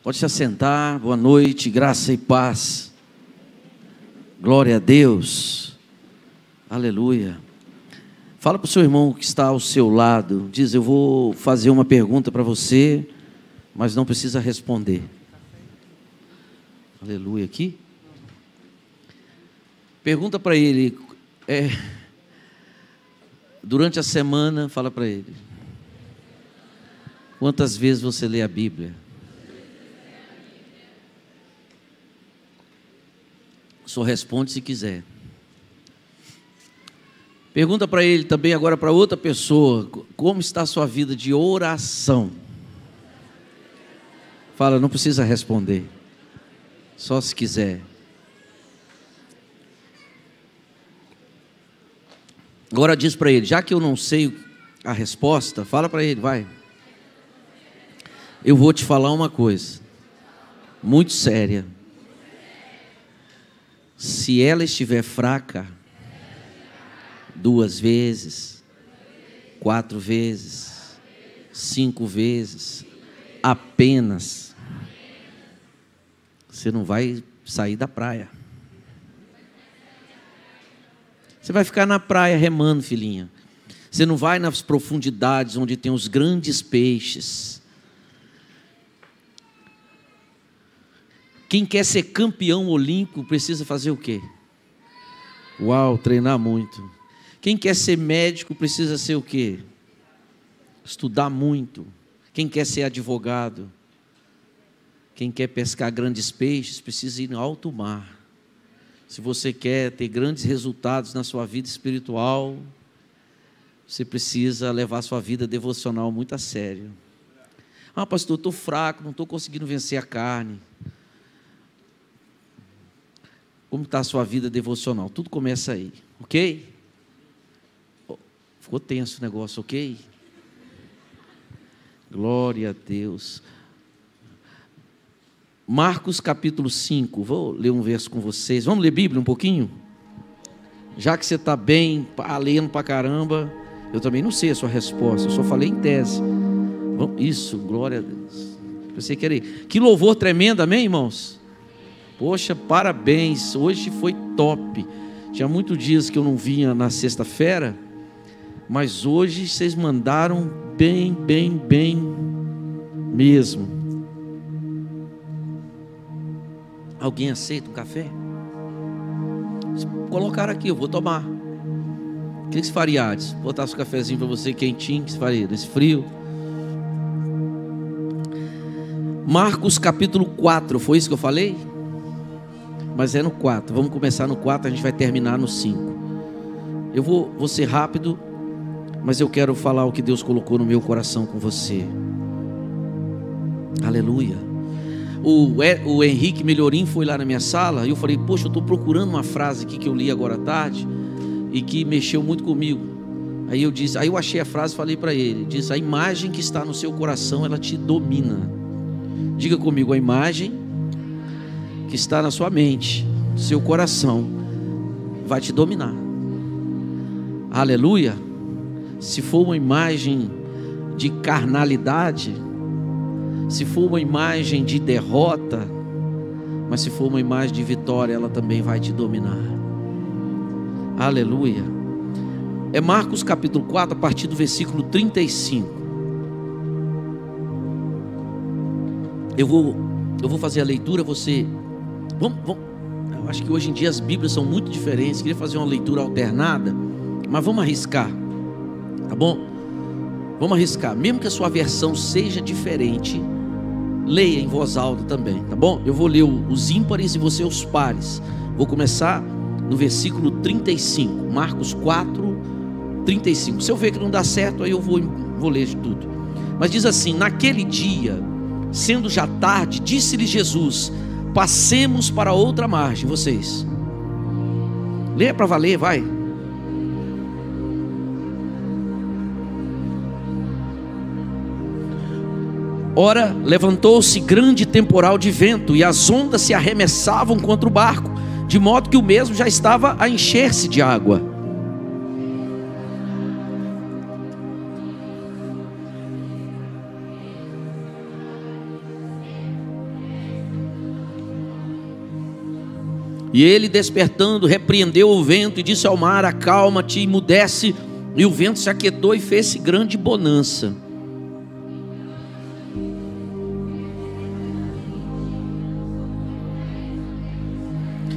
Pode se assentar, boa noite, graça e paz. Glória a Deus. Aleluia. Fala para o seu irmão que está ao seu lado. Diz: eu vou fazer uma pergunta para você, mas não precisa responder. Aleluia. Aqui. Pergunta para ele. Durante a semana, fala para ele: quantas vezes você lê a Bíblia? Só responde se quiser. Pergunta para ele também agora, para outra pessoa: como está a sua vida de oração? Fala, não precisa responder, só se quiser. Agora diz para ele: já que eu não sei a resposta, fala para ele, vai. Eu vou te falar uma coisa muito séria. Se ela estiver fraca, 2 vezes, 4 vezes, 5 vezes, apenas, você não vai sair da praia. Você vai ficar na praia remando, filhinha. Você não vai nas profundidades onde tem os grandes peixes. Quem quer ser campeão olímpico precisa fazer o quê? Uau, treinar muito. Quem quer ser médico precisa ser o quê? Estudar muito. Quem quer ser advogado? Quem quer pescar grandes peixes precisa ir no alto mar. Se você quer ter grandes resultados na sua vida espiritual, você precisa levar a sua vida devocional muito a sério. Ah, pastor, eu estou fraco, não estou conseguindo vencer a carne. Como está a sua vida devocional? Tudo começa aí, ok? Ficou tenso o negócio, ok? Glória a Deus. Marcos capítulo 5, vou ler um verso com vocês. Vamos ler Bíblia um pouquinho? Já que você está bem, lendo para caramba, eu também não sei a sua resposta, eu só falei em tese. Isso, glória a Deus. Você quer ir? Que louvor tremendo, amém, irmãos? Poxa, parabéns, hoje foi top. Tinha muitos dias que eu não vinha na sexta-feira, mas hoje vocês mandaram bem mesmo. Alguém aceita um café? Colocaram aqui, eu vou tomar. O que você faria, Ades? Botasse um cafezinho para você quentinho, o que você faria nesse frio? Marcos capítulo 4, foi isso que eu falei? Mas é no 4, vamos começar no 4, a gente vai terminar no 5. Eu vou ser rápido, mas eu quero falar o que Deus colocou no meu coração com você. Aleluia. O Henrique Melhorim foi lá na minha sala e eu falei: poxa, eu estou procurando uma frase aqui que eu li agora à tarde e que mexeu muito comigo. Aí eu achei a frase e falei para ele, diz: a imagem que está no seu coração, ela te domina. Diga comigo: a imagem que está na sua mente, no seu coração, vai te dominar. Aleluia. Se for uma imagem de carnalidade, se for uma imagem de derrota, mas se for uma imagem de vitória, ela também vai te dominar. Aleluia. É Marcos capítulo 4, a partir do versículo 35. Eu vou fazer a leitura, você... Vamos. Eu acho que hoje em dia as Bíblias são muito diferentes. Queria fazer uma leitura alternada, mas vamos arriscar, tá bom? Vamos arriscar, mesmo que a sua versão seja diferente, leia em voz alta também, tá bom? Eu vou ler os ímpares e você os pares. Vou começar no versículo 35, Marcos 4, 35. Se eu ver que não dá certo, aí eu vou ler de tudo. Mas diz assim: naquele dia, sendo já tarde, disse-lhe Jesus: passemos para outra margem. Vocês leia para valer, vai. Ora, levantou-se grande temporal de vento, e as ondas se arremessavam contra o barco, de modo que o mesmo já estava a encher-se de água. E ele, despertando, repreendeu o vento e disse ao mar: acalma-te, emudece. E o vento se aquietou e fez-se grande bonança.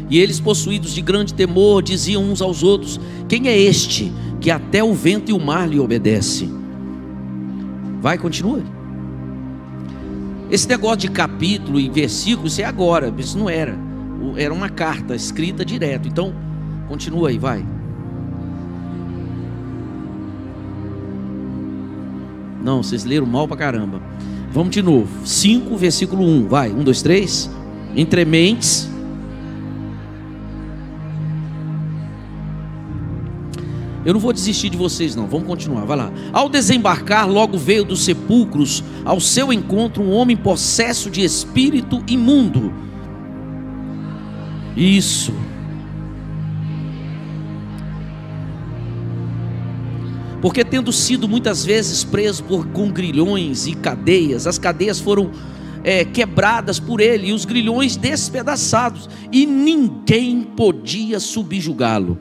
E eles, possuídos de grande temor, diziam uns aos outros: quem é este que até o vento e o mar lhe obedece? Vai, continua. Esse negócio de capítulo e versículo, isso é agora, isso não era. Era uma carta escrita direto. Então, continua aí, vai. Não, vocês leram mal pra caramba. Vamos de novo. 5, versículo 1, vai. 1, 2, 3. Entre mentes. Eu não vou desistir de vocês não, vamos continuar, vai lá. Ao desembarcar, logo veio dos sepulcros ao seu encontro um homem possesso de espírito imundo. Isso. Porque tendo sido muitas vezes preso com grilhões e cadeias, as cadeias foram quebradas por ele e os grilhões despedaçados, e ninguém podia subjugá-lo.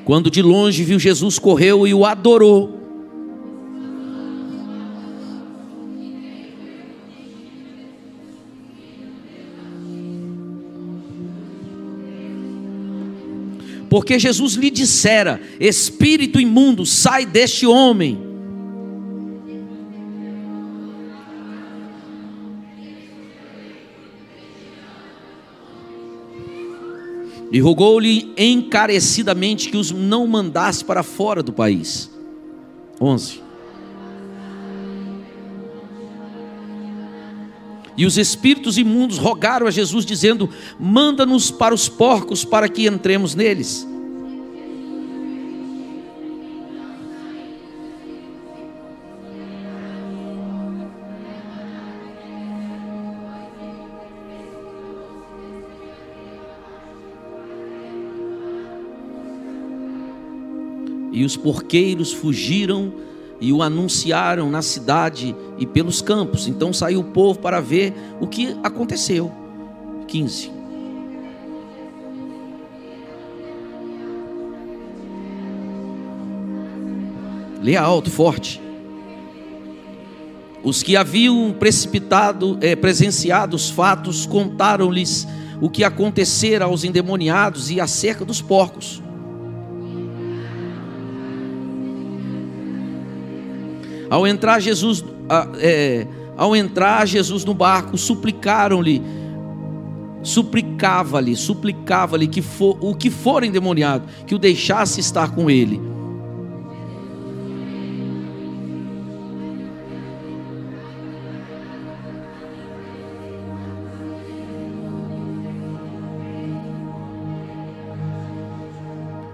Quando de longe viu Jesus, correu e o adorou. Porque Jesus lhe dissera: espírito imundo, sai deste homem. E rogou-lhe encarecidamente que os não mandasse para fora do país. 11. E os espíritos imundos rogaram a Jesus, dizendo: manda-nos para os porcos, para que entremos neles. E os porqueiros fugiram e o anunciaram na cidade e pelos campos. Então saiu o povo para ver o que aconteceu. 15. Leia alto, forte. Os que haviam presenciado os fatos contaram-lhes o que acontecera aos endemoniados e acerca dos porcos. Ao entrar Jesus no barco, suplicava-lhe que o que for endemoniado, que o deixasse estar com ele.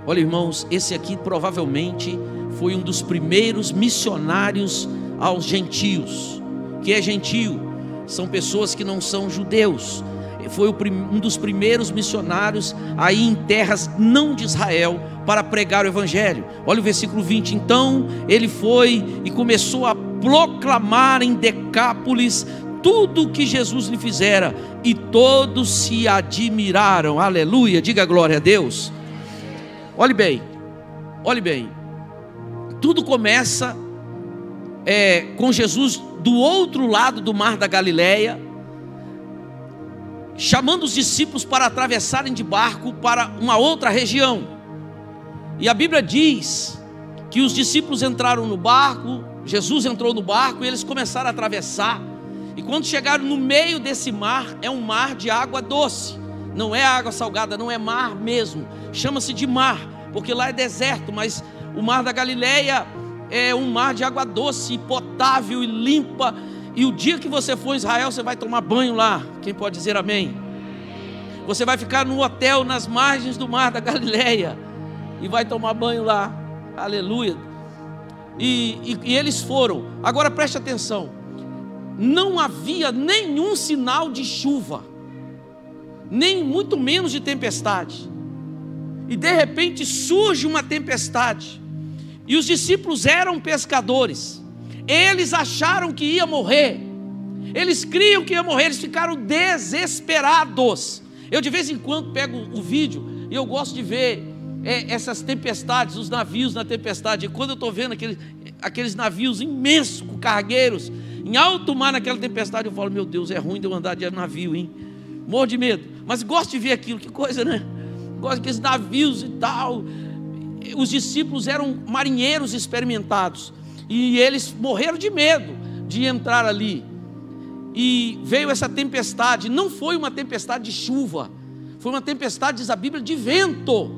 Olha, irmãos, esse aqui provavelmente foi um dos primeiros missionários aos gentios. O que é gentio? São pessoas que não são judeus. Foi um dos primeiros missionários aí em terras não de Israel para pregar o evangelho. Olha o versículo 20. Então ele foi e começou a proclamar em Decápolis tudo o que Jesus lhe fizera, e todos se admiraram. Aleluia, diga glória a Deus. Olhe bem, tudo começa com Jesus do outro lado do mar da Galileia, chamando os discípulos para atravessarem de barco para uma outra região. E a Bíblia diz que os discípulos entraram no barco, Jesus entrou no barco e eles começaram a atravessar. E quando chegaram no meio desse mar, é um mar de água doce, não é água salgada, não é mar mesmo, chama-se de mar, porque lá é deserto, mas o mar da Galileia é um mar de água doce, potável e limpa. E o dia que você for em Israel, você vai tomar banho lá. Quem pode dizer amém? Você vai ficar no hotel nas margens do mar da Galileia e vai tomar banho lá. Aleluia. E eles foram. Agora preste atenção, não havia nenhum sinal de chuva, nem muito menos de tempestade. E de repente surge uma tempestade. E os discípulos eram pescadores. eles acharam que ia morrer. Eles criam que ia morrer, eles ficaram desesperados. Eu de vez em quando pego o vídeo e eu gosto de ver essas tempestades, os navios na tempestade. E quando eu estou vendo aqueles navios imensos, com cargueiros, em alto mar naquela tempestade, eu falo, meu Deus, é ruim de eu andar de navio, hein? Morro de medo, mas gosto de ver aquilo, que coisa, né? Gosto daqueles navios e tal. Os discípulos eram marinheiros experimentados, e eles morreram de medo de entrar ali. E veio essa tempestade, não foi uma tempestade de chuva, foi uma tempestade, diz a Bíblia, de vento.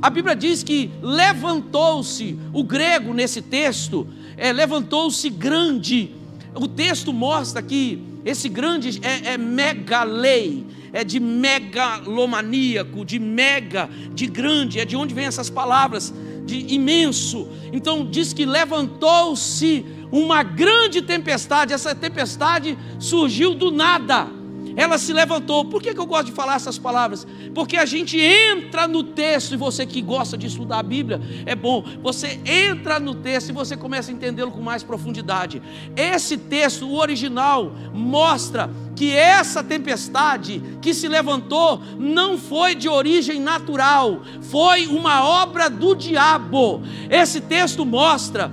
A Bíblia diz que levantou-se, o grego nesse texto, levantou-se grande. O texto mostra que esse grande é megalei, é de megalomaníaco, de mega, de grande, é de onde vem essas palavras, de imenso. Então diz que levantou-se uma grande tempestade. Essa tempestade surgiu do nada, ela se levantou. Por que eu gosto de falar essas palavras? Porque a gente entra no texto, e você que gosta de estudar a Bíblia, é bom, você entra no texto e você começa a entendê-lo com mais profundidade. Esse texto, o original, mostra que essa tempestade que se levantou não foi de origem natural, foi uma obra do diabo. Esse texto mostra,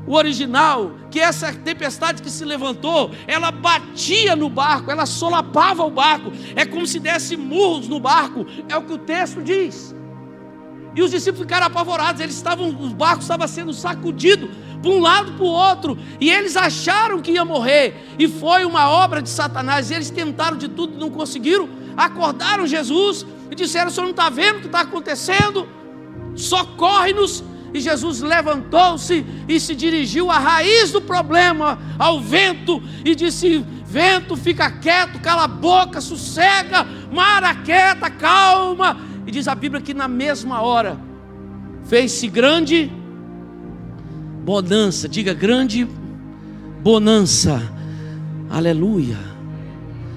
o original, que essa tempestade que se levantou, ela batia no barco, ela solapava o barco, é como se desse murros no barco, é o que o texto diz. E os discípulos ficaram apavorados, o barco estava sendo sacudido para um lado para o outro, e eles acharam que ia morrer, e foi uma obra de Satanás. Eles tentaram de tudo, não conseguiram, acordaram Jesus e disseram: o senhor não está vendo o que está acontecendo? Socorre-nos. E Jesus levantou-se e se dirigiu à raiz do problema, ao vento, e disse: vento, fica quieto, cala a boca, sossega, mar aquieta, calma. E diz a Bíblia que na mesma hora fez-se grande bonança. Diga: grande bonança. Aleluia,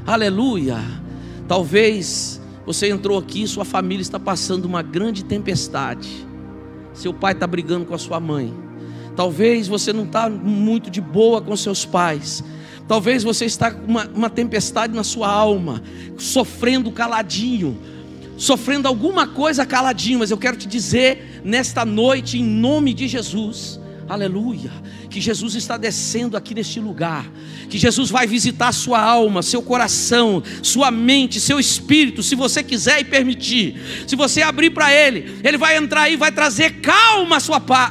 aleluia. Talvez você entrou aqui, sua família está passando uma grande tempestade. Seu pai está brigando com a sua mãe. Talvez você não está muito de boa com seus pais. Talvez você está com uma tempestade na sua alma, sofrendo caladinho, sofrendo alguma coisa caladinho. Mas eu quero te dizer nesta noite, em nome de Jesus, aleluia, que Jesus está descendo aqui neste lugar, que Jesus vai visitar sua alma, seu coração, sua mente, seu espírito, se você quiser e permitir. Se você abrir para Ele, Ele vai entrar aí, vai trazer calma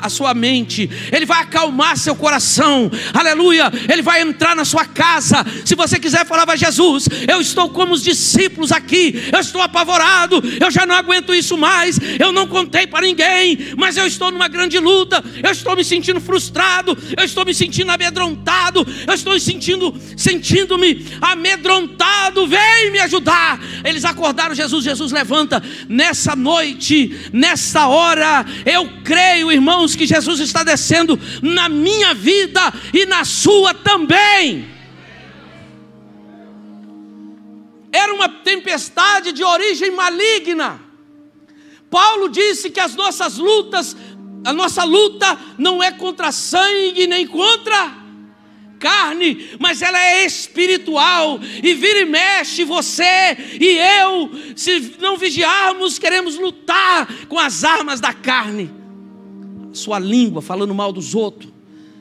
à sua mente, Ele vai acalmar seu coração, aleluia. Ele vai entrar na sua casa. Se você quiser falar para Jesus: eu estou como os discípulos aqui, eu estou apavorado, eu já não aguento isso mais, eu não contei para ninguém, mas eu estou numa grande luta, eu estou me sentindo frustrado, eu estou me sentindo amedrontado, eu estou sentindo-me amedrontado, vem me ajudar. Eles acordaram Jesus. Jesus levanta. Nessa noite, nessa hora, eu creio, irmãos, que Jesus está descendo na minha vida e na sua também. Era uma tempestade de origem maligna. Paulo disse que a nossa luta não é contra sangue nem contra carne, mas ela é espiritual. E vira e mexe, você e eu, se não vigiarmos, queremos lutar com as armas da carne. Sua língua falando mal dos outros,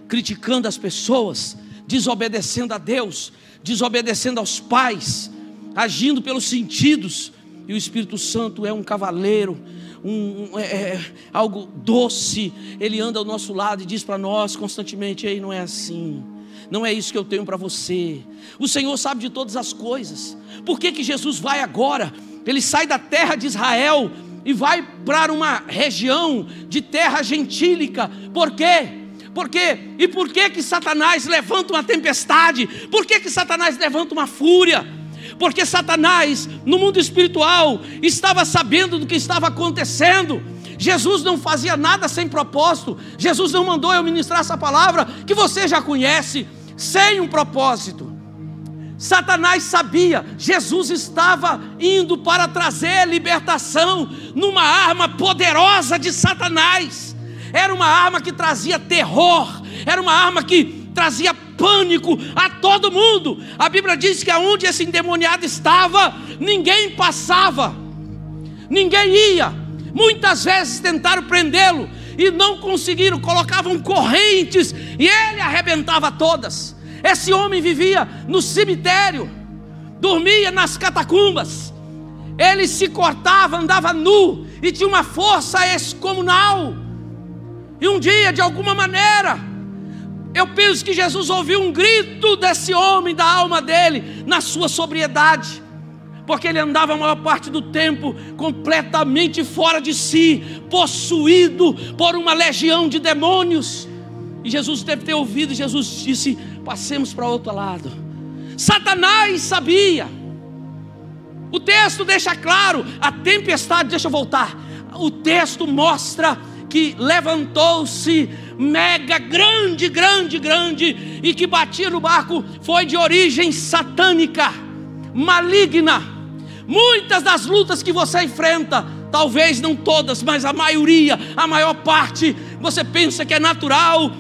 criticando as pessoas, desobedecendo a Deus, desobedecendo aos pais, agindo pelos sentidos. E o Espírito Santo é um cavaleiro, algo doce. Ele anda ao nosso lado e diz para nós constantemente: ei, não é assim, não é isso que eu tenho para você. O Senhor sabe de todas as coisas. Por que Jesus vai agora? Ele sai da terra de Israel e vai para uma região de terra gentílica. Por quê? Por quê? E por que Satanás levanta uma tempestade? Por que Satanás levanta uma fúria? Porque Satanás, no mundo espiritual, estava sabendo do que estava acontecendo. Jesus não fazia nada sem propósito. Jesus não mandou eu ministrar essa palavra que você já conhece, sem um propósito. Satanás sabia. Jesus estava indo para trazer libertação numa arma poderosa de Satanás. Era uma arma que trazia terror, era uma arma que trazia pânico a todo mundo. A Bíblia diz que aonde esse endemoniado estava, ninguém passava, ninguém ia. Muitas vezes tentaram prendê-lo e não conseguiram, colocavam correntes e ele arrebentava todas. Esse homem vivia no cemitério, dormia nas catacumbas, ele se cortava, andava nu e tinha uma força excomunal. E um dia, de alguma maneira, eu penso que Jesus ouviu um grito desse homem, da alma dele, na sua sobriedade, porque ele andava a maior parte do tempo completamente fora de si, possuído por uma legião de demônios. E Jesus deve ter ouvido, e Jesus disse: passemos para o outro lado. Satanás sabia. O texto deixa claro, a tempestade, deixa eu voltar. O texto mostra que levantou-se mega grande, e que batia no barco, foi de origem satânica, maligna. Muitas das lutas que você enfrenta, talvez não todas, mas a maioria, a maior parte, você pensa que é natural.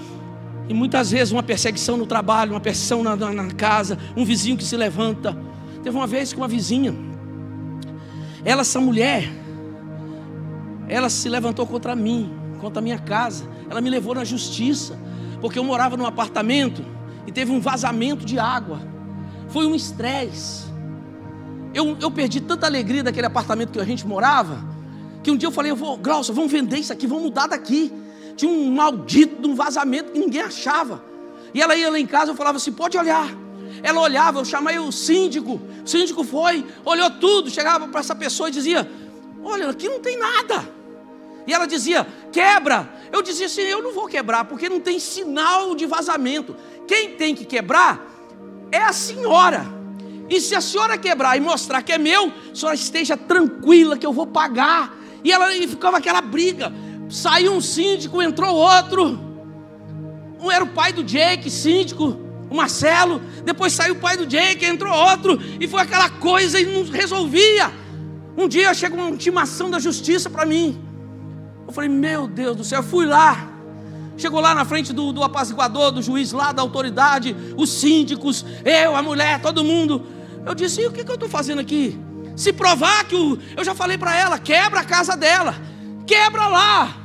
E muitas vezes uma perseguição no trabalho, uma perseguição na casa, um vizinho que se levanta. Teve uma vez que uma vizinha, essa mulher, ela se levantou contra mim, contra a minha casa. Ela me levou na justiça, porque eu morava num apartamento e teve um vazamento de água. Foi um estresse. Eu perdi tanta alegria daquele apartamento que a gente morava, que um dia eu falei: Glaucia, vamos vender isso aqui, vamos mudar daqui. Tinha um maldito de um vazamento que ninguém achava. E ela ia lá em casa, eu falava assim: pode olhar. Ela olhava, eu chamei o síndico foi, olhou tudo, chegava para essa pessoa e dizia: olha, aqui não tem nada. E ela dizia: quebra. Eu dizia assim: eu não vou quebrar, porque não tem sinal de vazamento. Quem tem que quebrar é a senhora. E se a senhora quebrar e mostrar que é meu, a senhora esteja tranquila que eu vou pagar. E ficava aquela briga. Saiu um síndico, entrou outro. Um era o pai do Jake, síndico, o Marcelo. Depois saiu o pai do Jake, entrou outro. E foi aquela coisa e não resolvia. Um dia chegou uma intimação da justiça para mim. Eu falei: meu Deus do céu. Eu fui lá. Chegou lá na frente do apaziguador, do juiz lá, da autoridade, os síndicos, eu, a mulher, todo mundo. Eu disse: e o que eu estou fazendo aqui? Se provar que eu já falei para ela, quebra a casa dela, quebra lá.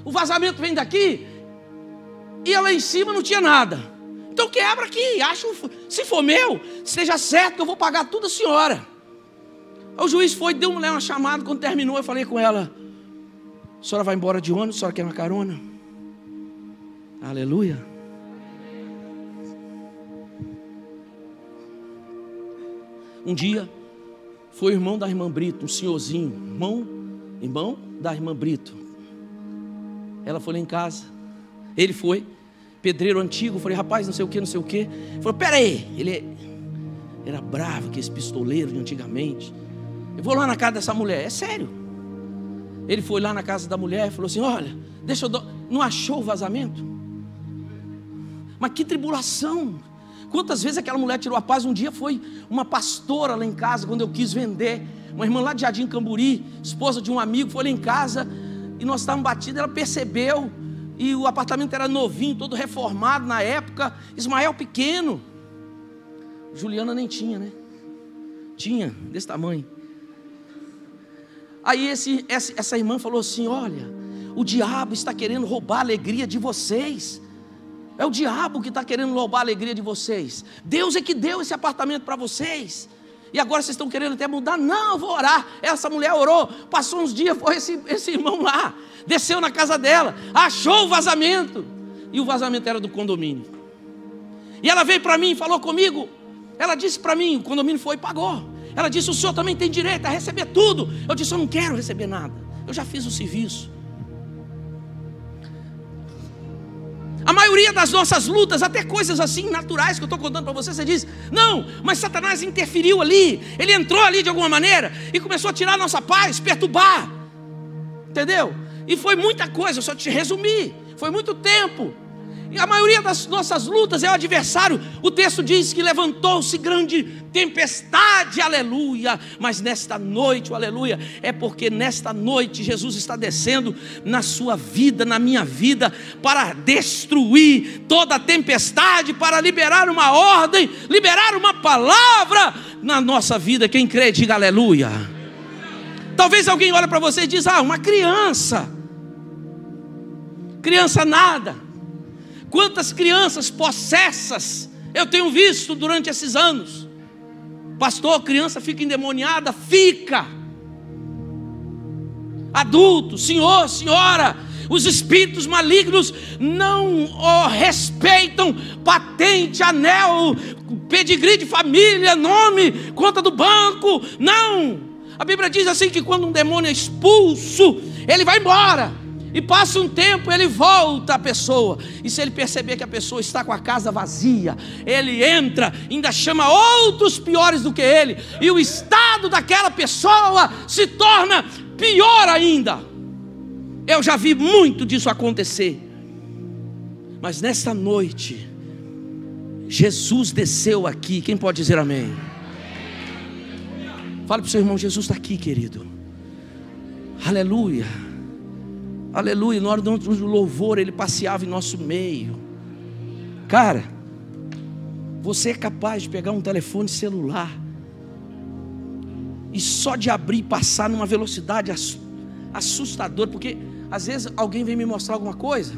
O vazamento vem daqui e lá em cima não tinha nada. Então quebra aqui, se for meu, seja certo que eu vou pagar tudo a senhora. O juiz foi, deu uma chamada. Quando terminou, eu falei com ela: a senhora vai embora de ônibus? A senhora quer uma carona? Aleluia. Um dia foi o irmão da irmã Brito, um senhorzinho, irmão da irmã Brito. Ela foi lá em casa, ele foi, pedreiro antigo. Eu falei: rapaz, não sei o que. Ele falou: pera aí. Ele era bravo, que esse pistoleiro de antigamente. Eu vou lá na casa dessa mulher. É sério. Ele foi lá na casa da mulher e falou assim: olha, não achou o vazamento? Mas que tribulação. Quantas vezes aquela mulher tirou a paz? Um dia foi uma pastora lá em casa, quando eu quis vender, uma irmã lá de Jardim Camburi, esposa de um amigo, foi lá em casa e nós estávamos batidos. Ela percebeu, e o apartamento era novinho, todo reformado na época. Ismael pequeno, Juliana nem tinha, né? Tinha, desse tamanho. Aí essa irmã falou assim: olha, o diabo está querendo roubar a alegria de vocês. É o diabo que está querendo roubar a alegria de vocês. Deus é que deu esse apartamento para vocês. E agora vocês estão querendo até mudar. Não, eu vou orar. Essa mulher orou. Passou uns dias, foi esse irmão lá. Desceu na casa dela. Achou o vazamento. E o vazamento era do condomínio. E ela veio para mim e falou comigo. Ela disse para mim, o condomínio foi e pagou. Ela disse: o senhor também tem direito a receber tudo. Eu disse: eu não quero receber nada. Eu já fiz o serviço. A maioria das nossas lutas, até coisas assim naturais que eu estou contando para você diz: não, mas Satanás interferiu ali. Ele entrou ali de alguma maneira e começou a tirar a nossa paz, perturbar. Entendeu? E foi muita coisa, eu só te resumi. Foi muito tempo. E a maioria das nossas lutas é o adversário. O texto diz que levantou-se grande tempestade, aleluia. Mas nesta noite, aleluia, é porque nesta noite Jesus está descendo na sua vida, na minha vida, para destruir toda a tempestade, para liberar uma ordem, liberar uma palavra na nossa vida. Quem crê, diga aleluia. Talvez alguém olhe para você e diz: ah, uma criança. Criança nada. Quantas crianças possessas eu tenho visto durante esses anos. Pastor, criança fica endemoniada? Fica. Adulto, senhor, senhora, os espíritos malignos não respeitam patente, anel, pedigree de família, nome, conta do banco. Não. A Bíblia diz assim que quando um demônio é expulso, ele vai embora. E passa um tempo, ele volta à pessoa. E se ele perceber que a pessoa está com a casa vazia, ele entra, ainda chama outros piores do que ele. E o estado daquela pessoa se torna pior ainda. Eu já vi muito disso acontecer. Mas nesta noite, Jesus desceu aqui. Quem pode dizer amém? Fale para o seu irmão: Jesus está aqui, querido. Aleluia. Aleluia. Na hora do louvor, ele passeava em nosso meio. Cara, você é capaz de pegar um telefone celular e só de abrir e passar numa velocidade assustadora, porque às vezes alguém vem me mostrar alguma coisa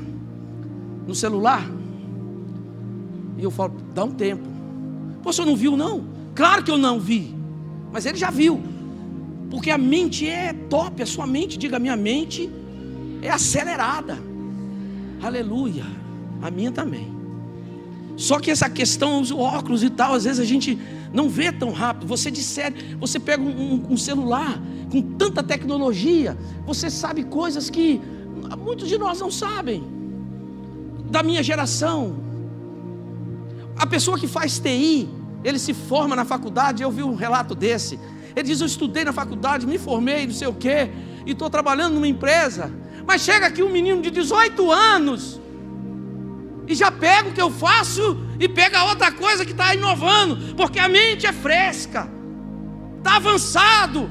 no celular e eu falo: dá um tempo. Pô, você não viu não? Claro que eu não vi, mas ele já viu, porque a mente é top. A sua mente, diga: a minha mente é acelerada. Aleluia. A minha também. Só que essa questão, os óculos e tal, às vezes a gente não vê tão rápido. Você pega um celular com tanta tecnologia, você sabe coisas que muitos de nós não sabem. Da minha geração, a pessoa que faz TI, ele se forma na faculdade. Eu vi um relato desse. Ele diz: eu estudei na faculdade, me formei, não sei o quê, e estou trabalhando numa empresa. Mas chega aqui um menino de 18 anos e já pega o que eu faço e pega outra coisa que está inovando, porque a mente é fresca, está avançado.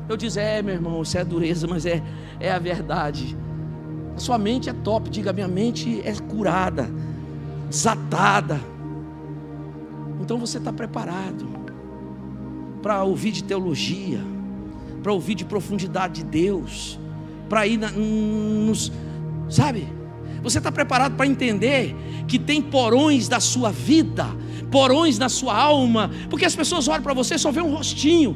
Eu disse: é, meu irmão, isso é dureza, mas é a verdade. A sua mente é top. Diga: minha mente é curada, desatada. Então você está preparado para ouvir de teologia, para ouvir de profundidade de Deus, para ir sabe? Você está preparado para entender que tem porões da sua vida, porões na sua alma, porque as pessoas olham para você e só vê um rostinho.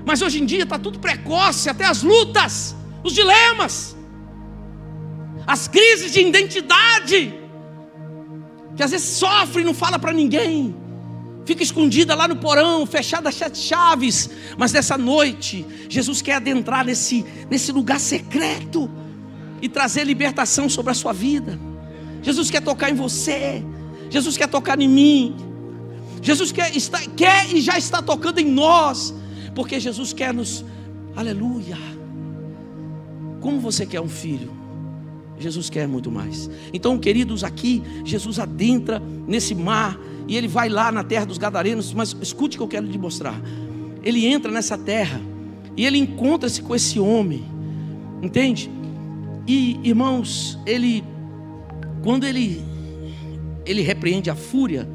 Mas hoje em dia está tudo precoce, até as lutas, os dilemas, as crises de identidade, que às vezes sofre e não fala para ninguém, fica escondida lá no porão, fechada a 7 chaves. Mas nessa noite, Jesus quer adentrar nesse lugar secreto e trazer libertação sobre a sua vida. Jesus quer tocar em você. Jesus quer tocar em mim. Jesus quer e já está tocando em nós, porque Jesus quer nos, aleluia. Como você quer um filho, Jesus quer muito mais. Então, queridos, aqui Jesus adentra nesse mar e ele vai lá na terra dos Gadarenos. Mas escute o que eu quero lhe mostrar. Ele entra nessa terra e ele encontra-se com esse homem, entende? E, irmãos, quando ele repreende a fúria,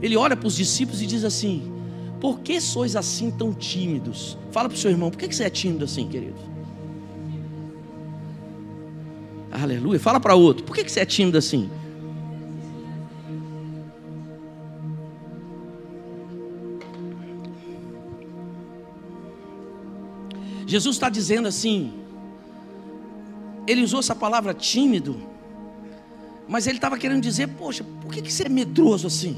ele olha para os discípulos e diz assim: por que sois assim tão tímidos? Fala para o seu irmão: por que você é tímido assim, querido? Aleluia. Fala para outro: por que você é tímido assim? Jesus está dizendo assim, ele usou essa palavra tímido, mas ele estava querendo dizer: poxa, por que você é medroso assim?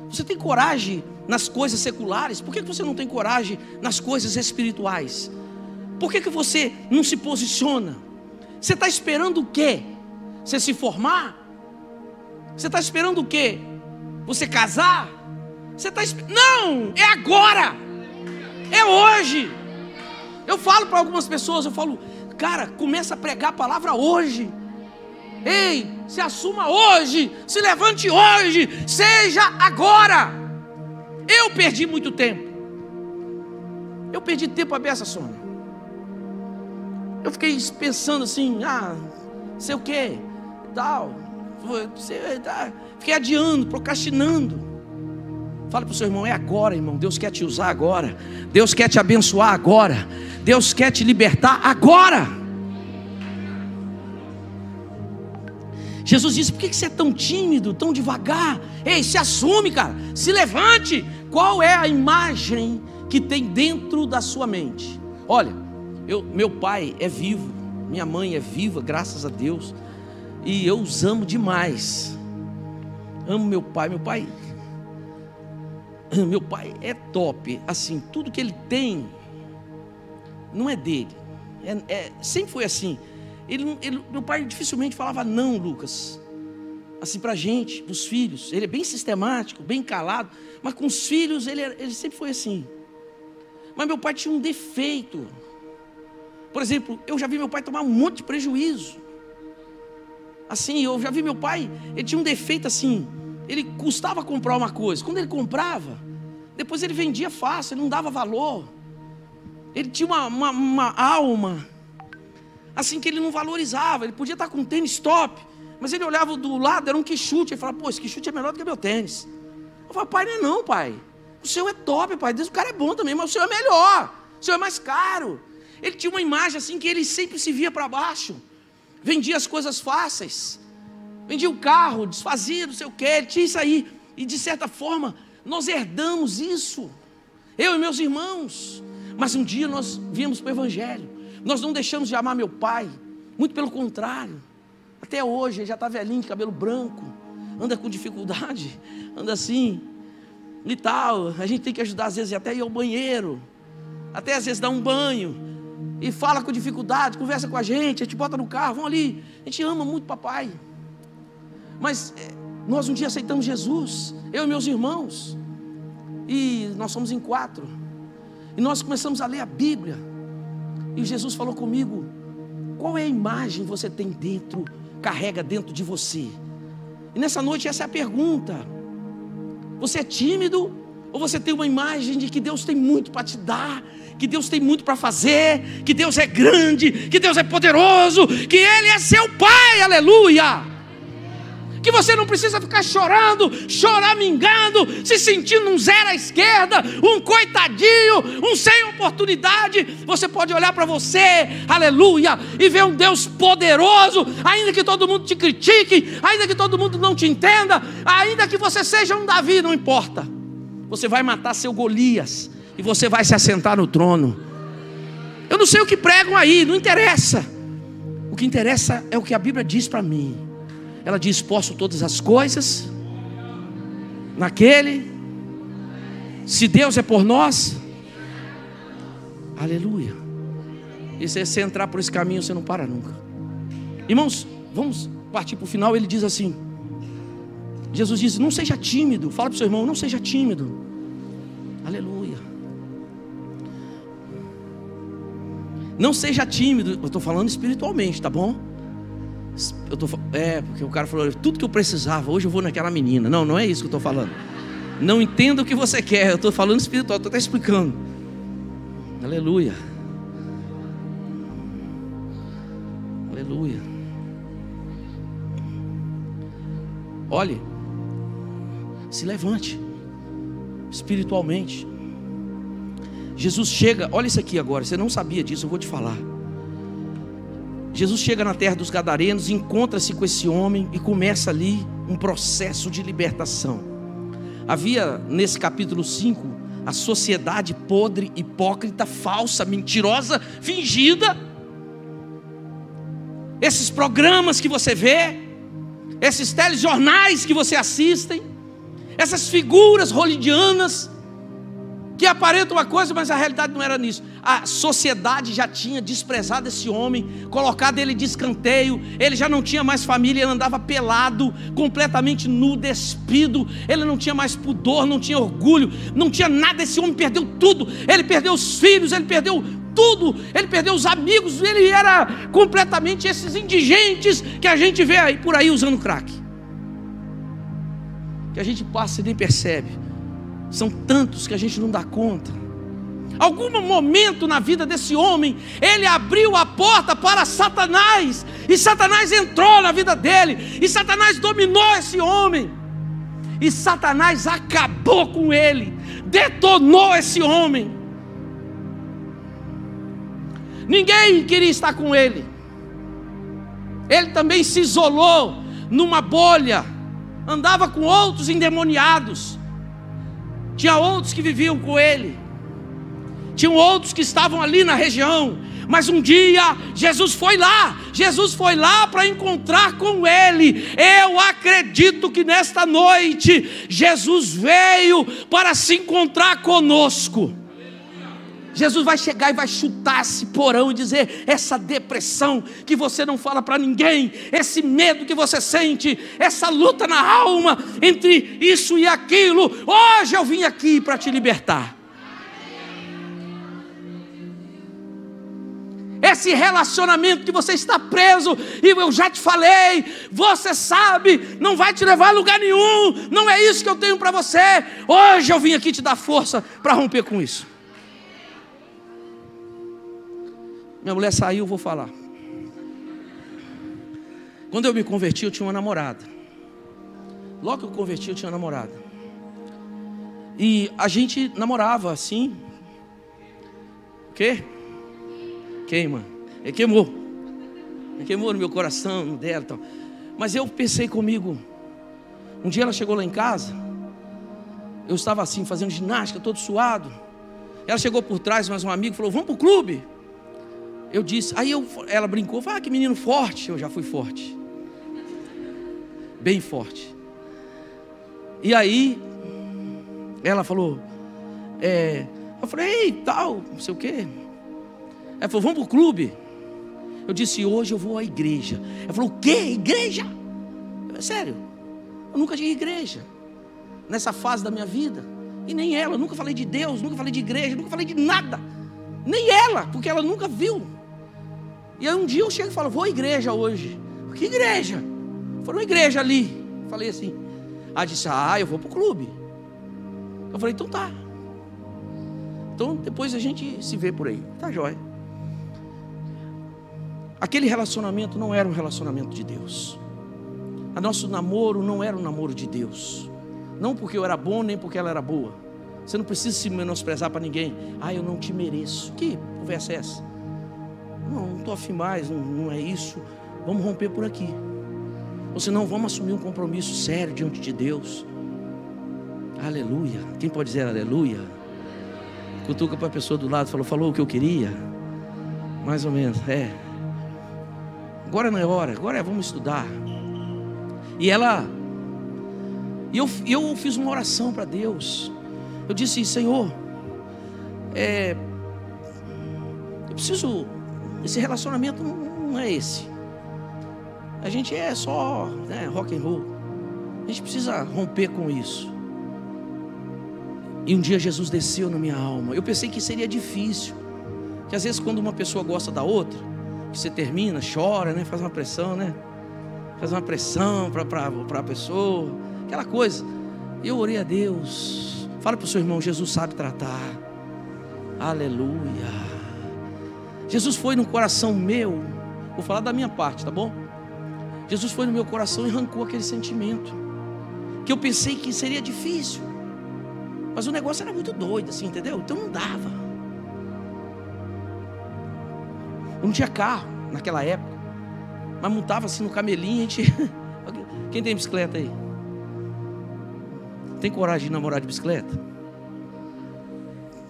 Você tem coragem nas coisas seculares, por que você não tem coragem nas coisas espirituais? Por que você não se posiciona? Você está esperando o quê? Você se formar? Você está esperando o quê? Você casar? Não, é agora, é hoje. Eu falo para algumas pessoas, eu falo: cara, começa a pregar a palavra hoje. Ei, Se assuma hoje, se levante hoje, seja agora. Eu perdi muito tempo. Eu perdi tempo a beça, Sônia. Eu fiquei pensando assim, sei o que, tal. Fiquei adiando, procrastinando. Fala para o seu irmão, é agora, irmão. Deus quer te usar agora. Deus quer te abençoar agora. Deus quer te libertar agora. Jesus disse, por que você é tão tímido, tão devagar? Ei, se assume, cara, se levante. Qual é a imagem que tem dentro da sua mente? Olha, meu pai é vivo, minha mãe é viva, graças a Deus. E eu os amo demais. Amo meu pai é top. Assim, tudo que ele tem não é dele, sempre foi assim. Meu pai dificilmente falava não, Lucas, assim pra gente, pros filhos. Ele é bem sistemático, bem calado, mas com os filhos ele sempre foi assim. Mas meu pai tinha um defeito. Por exemplo, eu já vi meu pai tomar um monte de prejuízo. Assim, eu já vi meu pai, ele tinha um defeito assim. Ele custava comprar uma coisa, quando ele comprava, depois ele vendia fácil, ele não dava valor. Ele tinha uma alma assim que ele não valorizava. Ele podia estar com um tênis top, mas ele olhava do lado, era um quichute. Ele falava, pô, esse quichute é melhor do que meu tênis. Eu falava, pai, não, pai. O seu é top, pai. Deus, o cara é bom também, mas o seu é melhor. O seu é mais caro. Ele tinha uma imagem assim que ele sempre se via para baixo. Vendia as coisas fáceis. Vendia o carro, desfazia, não sei o que. Ele tinha isso aí. E de certa forma, nós herdamos isso. Eu e meus irmãos. Mas um dia nós viemos para o Evangelho. Nós não deixamos de amar meu pai, muito pelo contrário. Até hoje, ele já está velhinho, de cabelo branco, anda com dificuldade, anda assim e tal. A gente tem que ajudar às vezes até ir ao banheiro, até às vezes dar um banho. E fala com dificuldade, conversa com a gente bota no carro, vamos ali. A gente ama muito papai. Mas nós um dia aceitamos Jesus, eu e meus irmãos. E nós somos em 4. E nós começamos a ler a Bíblia. E Jesus falou comigo, qual é a imagem que você tem dentro, carrega dentro de você? E nessa noite essa é a pergunta. Você é tímido? Ou você tem uma imagem de que Deus tem muito para te dar, que Deus tem muito para fazer, que Deus é grande, que Deus é poderoso, que Ele é seu Pai, aleluia! Que você não precisa ficar chorando, choramingando, se sentindo um zero à esquerda, um coitadinho, um sem oportunidade. Você pode olhar para você, aleluia, e ver um Deus poderoso, ainda que todo mundo te critique, ainda que todo mundo não te entenda, ainda que você seja um Davi, não importa. Você vai matar seu Golias e você vai se assentar no trono. Eu não sei o que pregam aí, não interessa. O que interessa é o que a Bíblia diz para mim. Ela diz, posso todas as coisas naquele, se Deus é por nós, aleluia. E se você entrar por esse caminho, você não para nunca. Irmãos, vamos partir para o final. Ele diz assim, Jesus diz, não seja tímido. Fala para o seu irmão, não seja tímido. Aleluia. Não seja tímido. Eu estou falando espiritualmente, tá bom? Porque o cara falou, tudo que eu precisava, hoje eu vou naquela menina. Não é isso que eu estou falando. Não entenda o que você quer, eu estou falando espiritual, estou até explicando. Aleluia. Aleluia. Olhe, se levante espiritualmente. Jesus chega, olha isso aqui agora, você não sabia disso, eu vou te falar. Jesus chega na terra dos Gadarenos, encontra-se com esse homem e começa ali um processo de libertação. Havia nesse capítulo 5 a sociedade podre, hipócrita, falsa, mentirosa, fingida. Esses programas que você vê, esses telejornais que você assiste, essas figuras hollywoodianas que aparentam uma coisa, mas a realidade não era nisso. A sociedade já tinha desprezado esse homem, colocado ele de escanteio. Ele já não tinha mais família, ele andava pelado, completamente nu, despido. Ele não tinha mais pudor, não tinha orgulho, não tinha nada. Esse homem perdeu tudo. Ele perdeu os filhos, ele perdeu tudo, ele perdeu os amigos, ele era completamente esses indigentes que a gente vê aí, por aí usando crack, que a gente passa e nem percebe. São tantos que a gente não dá conta. Algum momento na vida desse homem, ele abriu a porta para Satanás, e Satanás entrou na vida dele, e Satanás dominou esse homem, e Satanás acabou com ele, detonou esse homem. Ninguém queria estar com ele. Ele também se isolou numa bolha, andava com outros endemoniados. Tinha outros que viviam com ele, tinham outros que estavam ali na região. Mas um dia Jesus foi lá para encontrar com ele. Eu acredito que nesta noite Jesus veio para se encontrar conosco. Jesus vai chegar e vai chutar esse porão e dizer: essa depressão que você não fala para ninguém, esse medo que você sente, essa luta na alma entre isso e aquilo, hoje eu vim aqui para te libertar. Esse relacionamento que você está preso, e eu já te falei, você sabe, não vai te levar a lugar nenhum, não é isso que eu tenho para você. Hoje eu vim aqui te dar força para romper com isso. Minha mulher saiu, eu vou falar. Quando eu me converti, eu tinha uma namorada. Logo que eu converti, eu tinha uma namorada. E a gente namorava assim. O quê? Queima. Ele queimou. Ele queimou no meu coração, no dela e tal. Mas eu pensei comigo. Um dia ela chegou lá em casa. Eu estava assim, fazendo ginástica, todo suado. Ela chegou por trás, mas um amigo falou: vamos para o clube. Eu disse, ela brincou, falou: ah, que menino forte. Eu já fui forte, bem forte. E aí ela falou, eu falei: ei, tal, não sei o quê. Ela falou: vamos para o clube. Eu disse: hoje eu vou à igreja. Ela falou: o quê? Igreja? Eu falei: sério, eu nunca tinha igreja nessa fase da minha vida. E nem ela, eu nunca falei de Deus, nunca falei de igreja, nunca falei de nada. Nem ela, porque ela nunca viu. E aí um dia eu chego e falo: vou à igreja hoje. Que igreja? Falou: igreja ali. Falei assim. Ela disse: ah, eu vou para o clube. Eu falei: então tá. Então depois a gente se vê por aí. Tá jóia. Aquele relacionamento não era um relacionamento de Deus. O nosso namoro não era um namoro de Deus. Não porque eu era bom, nem porque ela era boa. Você não precisa se menosprezar para ninguém. Ah, eu não te mereço. Que conversa é essa? Não estou afim mais, não é isso. Vamos romper por aqui. Ou senão vamos assumir um compromisso sério diante de Deus. Aleluia. Quem pode dizer aleluia? Cutuca para a pessoa do lado, falou o que eu queria. Mais ou menos, Agora não é hora, agora vamos estudar. E eu fiz uma oração para Deus. Eu disse: Senhor, eu preciso, esse relacionamento não é esse. A gente é só rock and roll. A gente precisa romper com isso. E um dia Jesus desceu na minha alma. Eu pensei que seria difícil, que às vezes quando uma pessoa gosta da outra, que você termina, chora, faz uma pressão, faz uma pressão para a pessoa, aquela coisa. Eu orei a Deus. Fala para o seu irmão: Jesus sabe tratar. Aleluia. Jesus foi no coração meu. Vou falar da minha parte, tá bom? Jesus foi no meu coração e arrancou aquele sentimento que eu pensei que seria difícil. Mas o negócio era muito doido assim, entendeu? Então não dava. Eu não tinha carro naquela época, mas montava assim no camelinho. A gente... Quem tem bicicleta aí? Tem coragem de namorar de bicicleta?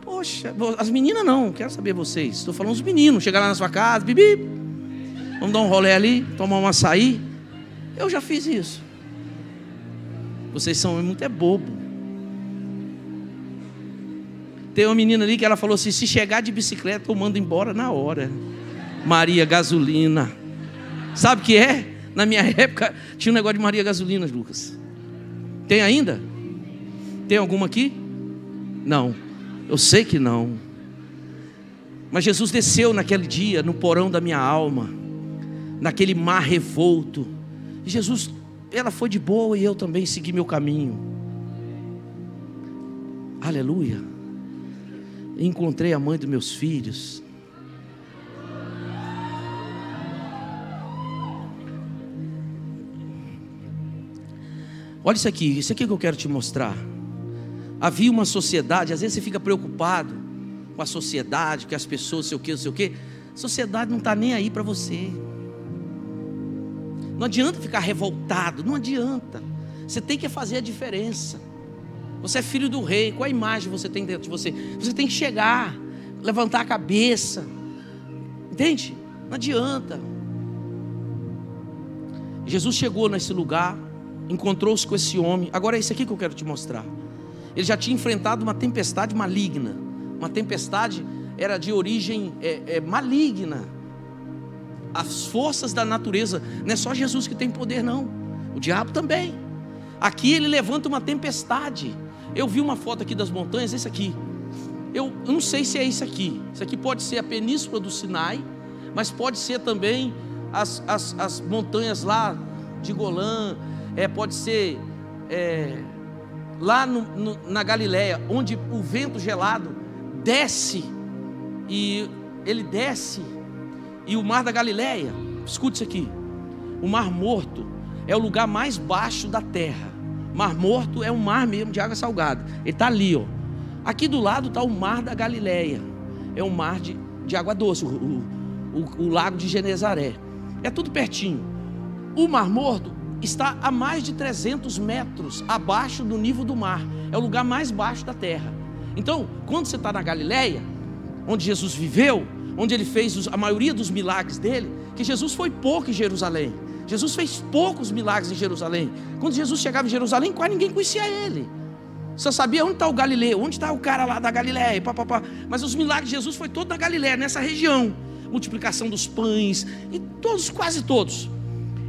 Poxa, as meninas não, quero saber vocês. Estou falando os meninos, chegar lá na sua casa, bibi, vamos dar um rolê ali, tomar um açaí. Eu já fiz isso. Vocês são muito bobo. Tem uma menina ali que ela falou assim: se chegar de bicicleta eu mando embora na hora. Maria Gasolina. Sabe o que é? Na minha época tinha um negócio de Maria Gasolina, Lucas. Tem ainda? Tem alguma aqui? Não. Eu sei que não. Mas Jesus desceu naquele dia no porão da minha alma, naquele mar revolto. E Jesus, ela foi de boa e eu também segui meu caminho. Aleluia. Encontrei a mãe dos meus filhos. Olha isso aqui que eu quero te mostrar. Havia uma sociedade, às vezes você fica preocupado com a sociedade, com as pessoas, sei o que. A sociedade não está nem aí para você. Não adianta ficar revoltado, não adianta. Você tem que fazer a diferença. Você é filho do rei, qual a imagem você tem dentro de você? Você tem que chegar, levantar a cabeça. Entende? Não adianta. Jesus chegou nesse lugar, encontrou-se com esse homem. Agora é isso aqui que eu quero te mostrar. Ele já tinha enfrentado uma tempestade maligna. Uma tempestade era de origem maligna. As forças da natureza. Não é só Jesus que tem poder, não. O diabo também. Aqui ele levanta uma tempestade. Eu vi uma foto aqui das montanhas. Esse aqui. Eu não sei se é isso aqui. Isso aqui pode ser a península do Sinai, mas pode ser também as montanhas lá de Golã. Pode ser lá na Galileia, onde o vento gelado desce, e ele desce, e o mar da Galileia, escute isso aqui, o Mar Morto é o lugar mais baixo da terra. Mar Morto é um mar mesmo de água salgada, ele está ali, ó. Aqui do lado está o Mar da Galileia, é um mar de água doce, o lago de Genezaré, é tudo pertinho. O Mar Morto está a mais de 300 metros abaixo do nível do mar. É o lugar mais baixo da terra. Então, quando você está na Galileia, onde Jesus viveu, onde ele fez a maioria dos milagres dele, que Jesus foi pouco em Jerusalém. Jesus fez poucos milagres em Jerusalém. Quando Jesus chegava em Jerusalém, quase ninguém conhecia ele. Só sabia onde está o Galileu, onde está o cara lá da Galileia, Mas os milagres de Jesus foi todo na Galileia, nessa região. Multiplicação dos pães, e quase todos.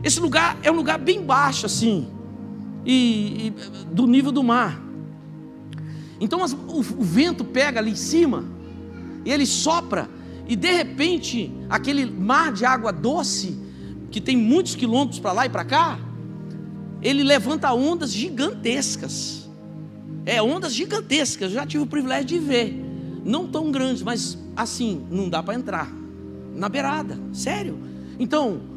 Esse lugar é um lugar bem baixo assim, e do nível do mar. Então o vento pega ali em cima, e ele sopra, e de repente aquele mar de água doce, que tem muitos quilômetros para lá e para cá, ele levanta ondas gigantescas. Ondas gigantescas. Eu já tive o privilégio de ver, não tão grandes, mas assim, não dá para entrar na beirada, sério. Então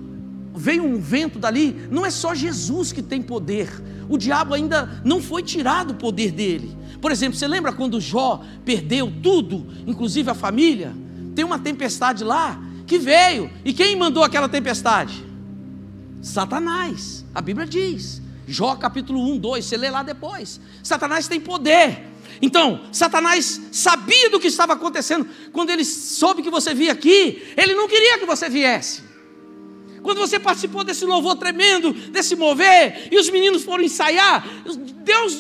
veio um vento dali. Não é só Jesus que tem poder, o diabo ainda não foi tirado o poder dele. Por exemplo, você lembra quando Jó perdeu tudo, inclusive a família? Tem uma tempestade lá que veio, e quem mandou aquela tempestade? Satanás. A Bíblia diz, Jó capítulo 1, 2, você lê lá depois. Satanás tem poder. Então, Satanás sabia do que estava acontecendo. Quando ele soube que você vinha aqui, ele não queria que você viesse. Quando você participou desse louvor tremendo, desse mover, e os meninos foram ensaiar,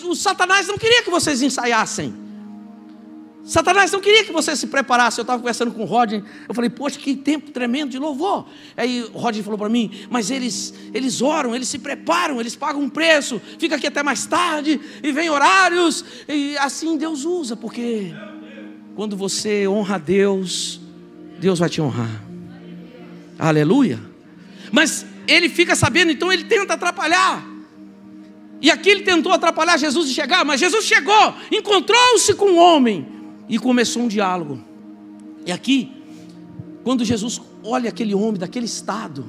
o Satanás não queria que vocês ensaiassem. Satanás não queria que você se preparasse. Eu estava conversando com o Rodney, eu falei, poxa, que tempo tremendo de louvor. Aí o Rodney falou para mim, mas eles oram, eles se preparam, eles pagam um preço, fica aqui até mais tarde, e vem horários, e assim Deus usa, porque quando você honra a Deus, Deus vai te honrar. Aleluia. Mas ele fica sabendo, então ele tenta atrapalhar. E aqui ele tentou atrapalhar Jesus de chegar, mas Jesus chegou, encontrou-se com o homem e começou um diálogo. E aqui, quando Jesus olha aquele homem daquele estado,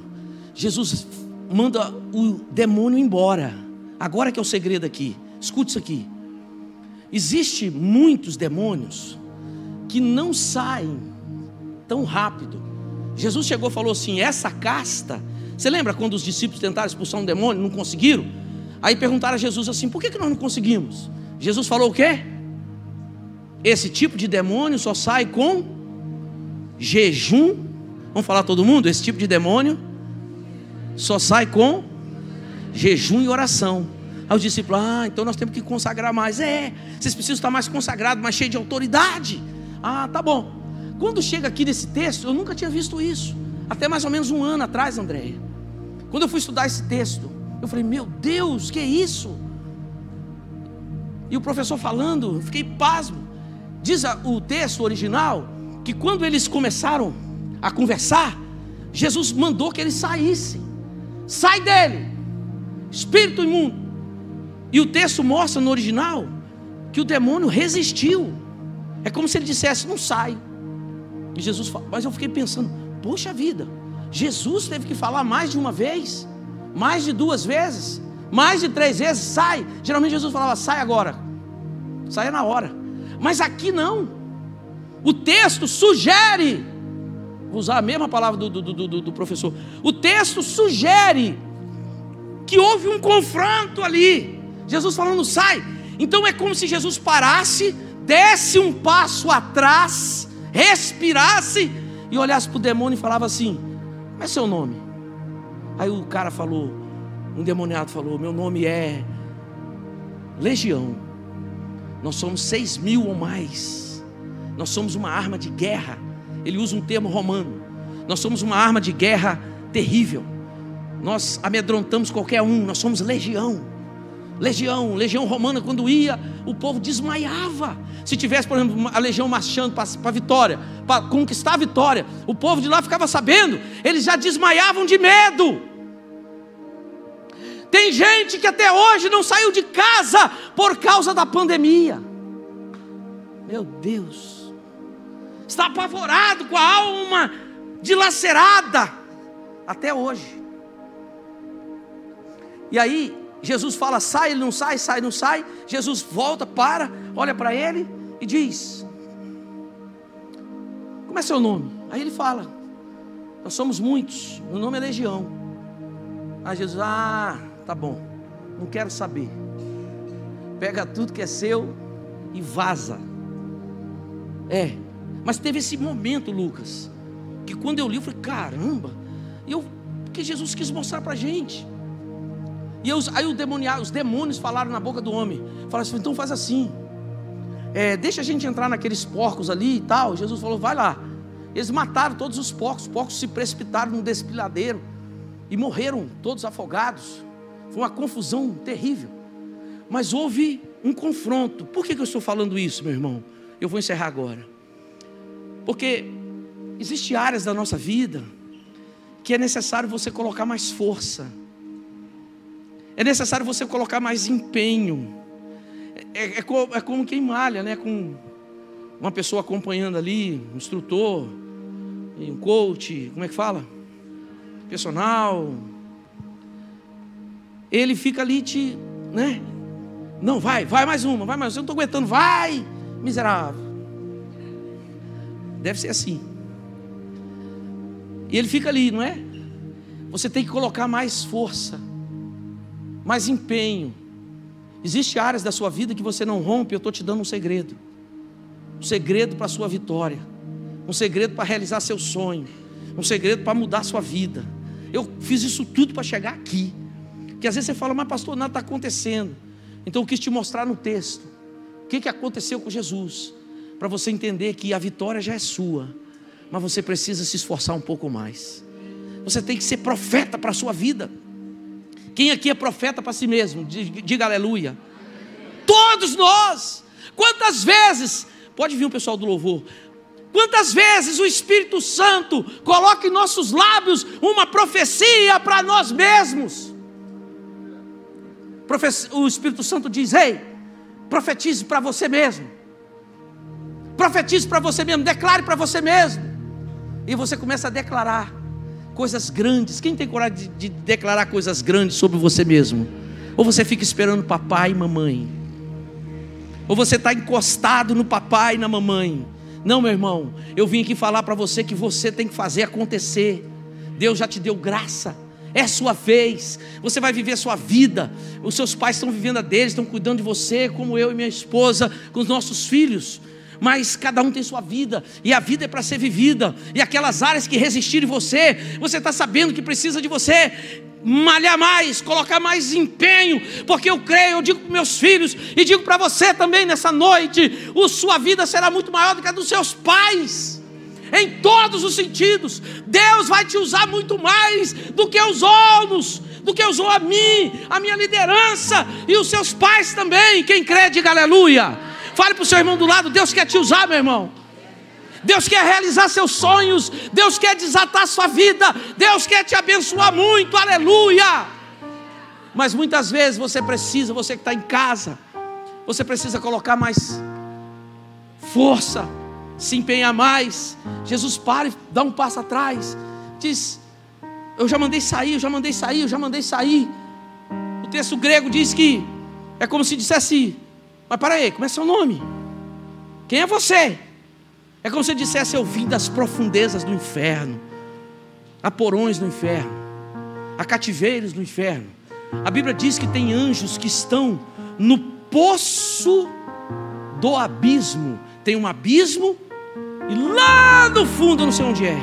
Jesus manda o demônio embora. Agora que é o segredo aqui, escute isso aqui. Existem muitos demônios que não saem tão rápido. Jesus chegou e falou assim, essa casta, você lembra quando os discípulos tentaram expulsar um demônio, não conseguiram? Aí perguntaram a Jesus assim, por que nós não conseguimos? Jesus falou o quê? Esse tipo de demônio só sai com jejum. Vamos falar todo mundo? Esse tipo de demônio só sai com jejum e oração. Aí os discípulos, então nós temos que consagrar mais. Vocês precisam estar mais consagrados, mais cheios de autoridade. Tá bom. Quando chega aqui nesse texto, eu nunca tinha visto isso. Até mais ou menos 1 ano atrás, Andréia. Quando eu fui estudar esse texto, eu falei, meu Deus, que é isso? E o professor falando, eu fiquei pasmo. Diz o texto original que quando eles começaram a conversar, Jesus mandou que eles saíssem. Sai dele, espírito imundo. E o texto mostra no original que o demônio resistiu. É como se ele dissesse: não sai. E Jesus fala, mas eu fiquei pensando, poxa vida, Jesus teve que falar mais de uma vez, mais de 2 vezes, mais de 3 vezes, sai. Geralmente Jesus falava, sai agora, sai na hora. Mas aqui não. O texto sugere, vou usar a mesma palavra do professor, o texto sugere que houve um confronto ali. Jesus falando, sai. Então é como se Jesus parasse, desse um passo atrás, respirasse e olhasse para o demônio e falava assim: como é seu nome? Aí o cara falou, um endemoniado falou: meu nome é Legião. Nós somos 6.000 ou mais. Nós somos uma arma de guerra. Ele usa um termo romano. Nós somos uma arma de guerra terrível. Nós amedrontamos qualquer um. Nós somos legião. Legião romana, quando ia, o povo desmaiava. Se tivesse, por exemplo, a legião marchando para Vitória, para conquistar a Vitória, o povo de lá ficava sabendo, eles já desmaiavam de medo. Tem gente que até hoje não saiu de casa por causa da pandemia. Meu Deus, está apavorado, com a alma dilacerada até hoje. E aí Jesus fala, sai, ele não sai, sai, não sai. Jesus volta, para, olha para ele e diz: como é seu nome? Aí ele fala: nós somos muitos, meu nome é Legião. Aí Jesus, tá bom, não quero saber. Pega tudo que é seu e vaza. Mas teve esse momento, Lucas, que quando eu li, eu falei, caramba, porque Jesus quis mostrar para a gente. E aí os demônios falaram na boca do homem, falaram assim, então faz assim, deixa a gente entrar naqueles porcos ali e tal. Jesus falou, vai lá. Eles mataram todos os porcos se precipitaram num desfiladeiro e morreram todos afogados. Foi uma confusão terrível. Mas houve um confronto. Por que eu estou falando isso, meu irmão? Eu vou encerrar agora. Porque existem áreas da nossa vida que é necessário você colocar mais força. É necessário você colocar mais empenho. É como quem malha, né? Com uma pessoa acompanhando ali, um instrutor, um coach, como é que fala? Personal. Ele fica ali né? Não, vai mais uma, eu não estou aguentando, vai, miserável. Deve ser assim. E ele fica ali, não é? Você tem que colocar mais força, mais empenho. Existem áreas da sua vida que você não rompe. Eu estou te dando um segredo para a sua vitória, um segredo para realizar seu sonho, um segredo para mudar a sua vida. Eu fiz isso tudo para chegar aqui. Porque às vezes você fala, mas pastor, nada está acontecendo. Então eu quis te mostrar no texto o que aconteceu com Jesus, para você entender que a vitória já é sua, mas você precisa se esforçar um pouco mais. Você tem que ser profeta para a sua vida. Quem aqui é profeta para si mesmo? Diga aleluia. Todos nós. Quantas vezes, pode vir o pessoal do louvor, quantas vezes o Espírito Santo coloca em nossos lábios uma profecia para nós mesmos. O Espírito Santo diz, ei, profetize para você mesmo. Profetize para você mesmo, declare para você mesmo. E você começa a declarar coisas grandes. Quem tem coragem de declarar coisas grandes sobre você mesmo? Ou você fica esperando papai e mamãe? Ou você está encostado no papai e na mamãe? Não, meu irmão, eu vim aqui falar para você que você tem que fazer acontecer. Deus já te deu graça, é sua vez. Você vai viver a sua vida. Os seus pais estão vivendo a deles, estão cuidando de você, como eu e minha esposa, com os nossos filhos. Mas cada um tem sua vida, e a vida é para ser vivida. E aquelas áreas que resistirem você está sabendo que precisa de você malhar mais, colocar mais empenho, porque eu creio, eu digo para meus filhos, e digo para você também nessa noite, sua vida será muito maior do que a dos seus pais, em todos os sentidos. Deus vai te usar muito mais do que usou-nos, do que usou a mim, a minha liderança, e os seus pais também. Quem crê, diga aleluia. Fale para o seu irmão do lado, Deus quer te usar, meu irmão. Deus quer realizar seus sonhos, Deus quer desatar sua vida, Deus quer te abençoar muito, aleluia. Mas muitas vezes você que está em casa, você precisa colocar mais força, se empenhar mais. Jesus para e dá um passo atrás, diz: eu já mandei sair, eu já mandei sair, eu já mandei sair. O texto grego diz que é como se dissesse: mas para aí, como é seu nome? Quem é você? É como se dissesse: eu vim das profundezas do inferno. Há porões no inferno, há cativeiros no inferno. A Bíblia diz que tem anjos que estão no poço do abismo. Tem um abismo e lá no fundo, eu não sei onde é,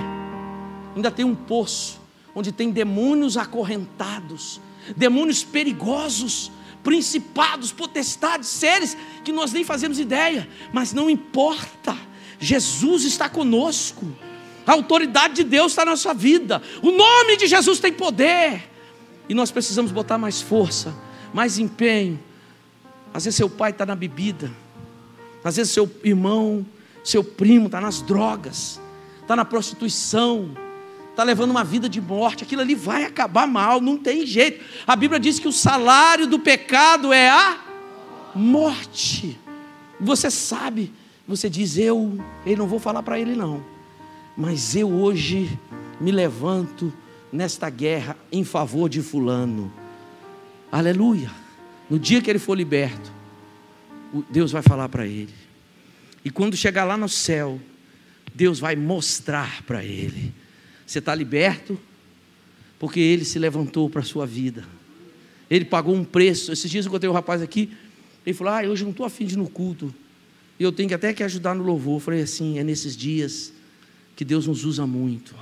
ainda tem um poço onde tem demônios acorrentados, demônios perigosos, principados, potestades, seres que nós nem fazemos ideia. Mas não importa, Jesus está conosco, a autoridade de Deus está na nossa vida, o nome de Jesus tem poder, e nós precisamos botar mais força, mais empenho. Às vezes seu pai está na bebida, às vezes seu irmão, seu primo está nas drogas, está na prostituição, está levando uma vida de morte. Aquilo ali vai acabar mal, não tem jeito. A Bíblia diz que o salário do pecado é a morte. Você sabe, você diz: eu não vou falar para ele não, mas eu hoje me levanto nesta guerra em favor de fulano, aleluia. No dia que ele for liberto, Deus vai falar para ele, e quando chegar lá no céu, Deus vai mostrar para ele: você está liberto, porque ele se levantou para a sua vida, ele pagou um preço. Esses dias eu encontrei um rapaz aqui, ele falou: hoje eu não estou afim de ir no culto, e eu tenho até que ajudar no louvor. Eu falei assim: é nesses dias que Deus nos usa muito,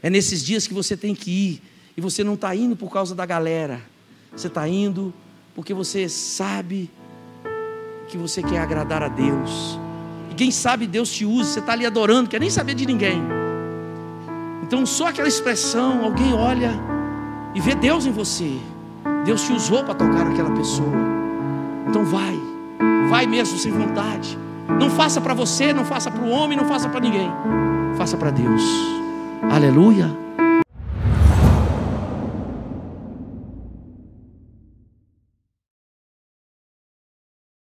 é nesses dias que você tem que ir, e você não está indo por causa da galera, você está indo porque você sabe que você quer agradar a Deus, e quem sabe Deus te usa, você está ali adorando, quer nem saber de ninguém. Então só aquela expressão, alguém olha e vê Deus em você, Deus te usou para tocar naquela pessoa. Então vai mesmo sem vontade, não faça para você, não faça para o homem, não faça para ninguém, faça para Deus, aleluia.